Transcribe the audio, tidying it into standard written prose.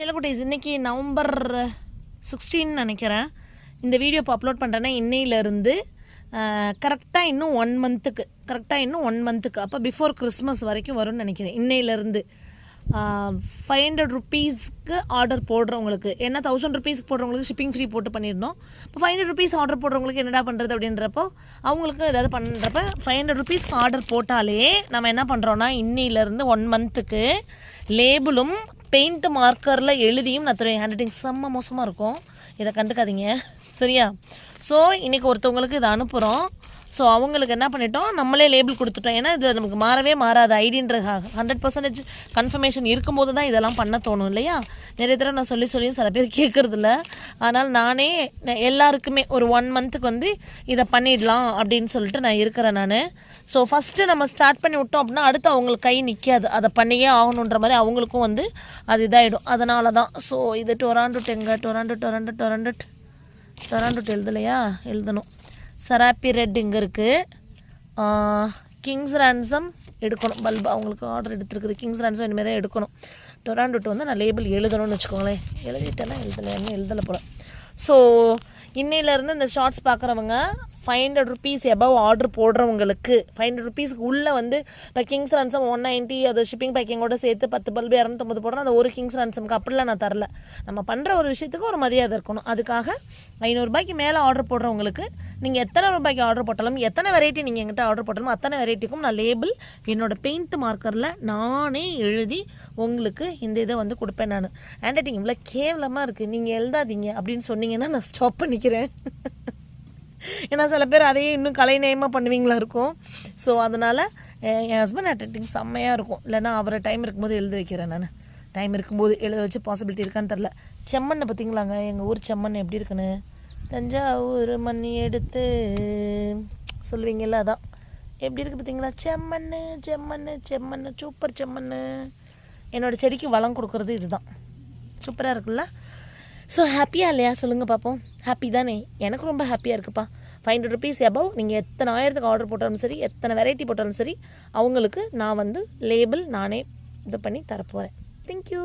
செல்லக்குட்டீஸ் இன்றைக்கி நவம்பர் 16 நினைக்கிறேன். இந்த வீடியோ இப்போ அப்லோட் பண்ணுறேன்னா இன்னையிலேருந்து கரெக்டாக இன்னும் 1 மந்த்துக்கு அப்போ பிஃபோர் கிறிஸ்மஸ் வரைக்கும் வரும்னு நினைக்கிறேன். இன்னையிலேருந்து 500 ருப்பீஸ்க்கு ஆர்டர் போடுறவங்களுக்கு, ஏன்னா 1000 ருப்பீஸ்க்கு போடுறவங்களுக்கு ஷிப்பிங் ஃப்ரீ போட்டு பண்ணிடணும். இப்போ 500 ருப்பீஸ் ஆர்டர் போடுறவங்களுக்கு என்னடா பண்ணுறது அப்படின்றப்போ அவங்களுக்கு ஏதாவது பண்ணுறப்ப 500 ருப்பீஸ்க்கு ஆர்டர் போட்டாலே நம்ம என்ன பண்ணுறோன்னா இன்னையிலேருந்து 1 மந்த்துக்கு லேபிளும் பெயிண்ட் மார்க்கரில் எழுதியும் நான் தருவேன். ஹேண்ட் ரைட்டிங் செம்ம மோசமாக இருக்கும், இதை கண்டுக்காதீங்க சரியா? ஸோ இன்றைக்கி ஒருத்தவங்களுக்கு இதை அனுப்புகிறோம். ஸோ அவங்களுக்கு என்ன பண்ணிட்டோம், நம்மளே லேபிள் கொடுத்துட்டோம். ஏன்னா இது நமக்கு மாறவே மாறாது. ஐடின்ற 100% கன்ஃபர்மேஷன் இருக்கும்போது தான் இதெல்லாம் பண்ண தோணும் இல்லையா? நிறைய தடவை நான் சொல்லியும் சில பேர் கேட்குறதில்ல. அதனால் நானே எல்லாருக்குமே ஒரு 1 மந்த்துக்கு வந்து இதை பண்ணிடலாம் அப்படின்னு சொல்லிட்டு நான் இருக்கிறேன் நான். ஸோ ஃபஸ்ட்டு நம்ம ஸ்டார்ட் பண்ணி விட்டோம் அப்படின்னா அடுத்து அவங்களுக்கு கை நிற்காது, அதை பண்ணியே ஆகணுன்ற மாதிரி அவங்களுக்கும் வந்து அது இதாகிடும். அதனால தான். ஸோ இது டொராண்டோ எழுதலையா, எழுதணும். சராப்பி ரெட் இங்கே இருக்குது. கிங்ஸ் ரேன்சம் எடுக்கணும், பல்பு அவங்களுக்கு ஆர்டர் எடுத்துருக்குது. கிங்ஸ் ரேன்சம் இனிமேல் தான் எடுக்கணும். டொராண்டோட்டு வந்து நான் லேபிள் எழுதணும்னு வச்சுக்கோங்களேன். எழுதிட்டேன்னா எழுதலை போல. ஸோ இன்னையிலேருந்து இந்த ஷார்ட்ஸ் பார்க்குறவங்க 500 ருப்பீஸ் எபவ் ஆர்டர் போடுறவங்களுக்கு 500 ருப்பீஸ்க்கு உள்ளே வந்து இப்போ கிங்ஸ் ரன்சம் 190 அது ஷிப்பிங் பேக்கிங்கோடு சேர்த்து 10 பல்பு 250 போடுறோம். அந்த ஒரு கிங்ஸ் ரன்சம்க்கு அப்படிலாம் நான் தரல. நம்ம பண்ணுற ஒரு விஷயத்துக்கு ஒரு மரியாதை இருக்கணும். அதுக்காக 500 ரூபாய்க்கு மேலே ஆர்டர் போடுறவங்களுக்கு நீங்கள் எத்தனை ரூபாய்க்கு ஆர்டர் போட்டாலும், எத்தனை வெரைட்டி நீங்கள் எங்கிட்ட ஆர்டர் போட்டாலும் அத்தனை வெரைட்டிக்கும் நான் லேபிள் என்னோடய பெயிண்ட் மார்க்கரில் நானே எழுதி உங்களுக்கு இந்த இதை வந்து கொடுப்பேன். நான் ஹேண்ட் ரைட்டிங் இவ்வளோ கேவலமாக இருக்குது, நீங்கள் எழுதாதீங்க அப்படின்னு சொன்னீங்கன்னா நான் ஸ்டாப் பண்ணிக்கிறேன். ஏன்னா சில பேர் அதையே இன்னும் கலைநயமாக பண்ணுவீங்களா இருக்கும். ஸோ அதனால் என் ஹஸ்பண்ட் ஹேண்ட் ரைட்டிங் செம்மையாக இருக்கும். இல்லைனா அவரை டைம் இருக்கும்போது எழுத வைக்கிறேன். நான் டைம் இருக்கும்போது எழுத வச்சு பாசிபிலிட்டி இருக்கான்னு தெரில. செம்மண்ணை பார்த்தீங்களாங்க, எங்கள் ஊர் செம்மண் எப்படி இருக்குன்னு. தஞ்சாவூர் மண்ணி எடுத்து சொல்லுவீங்கள்ல, அதான் எப்படி இருக்குது பார்த்தீங்களா? செம்மண் சூப்பர் செம்மண். என்னோடய செடிக்கு வளம் கொடுக்குறது இதுதான். சூப்பராக இருக்குல்ல? ஸோ ஹாப்பியாக இல்லையா சொல்லுங்கள் பார்ப்போம். ஹாப்பி தானே? எனக்கு ரொம்ப ஹாப்பியாக இருக்குப்பா. 500 ருப்பீஸ் எபவ் நீங்கள் எத்தனை ஆயிரத்துக்கு ஆர்டர் போட்டாலும் சரி, எத்தனை வெரைட்டி போட்டாலும் சரி, அவங்களுக்கு நான் வந்து லேபிள் நானே இது பண்ணி தரப்போகிறேன். தேங்க்யூ.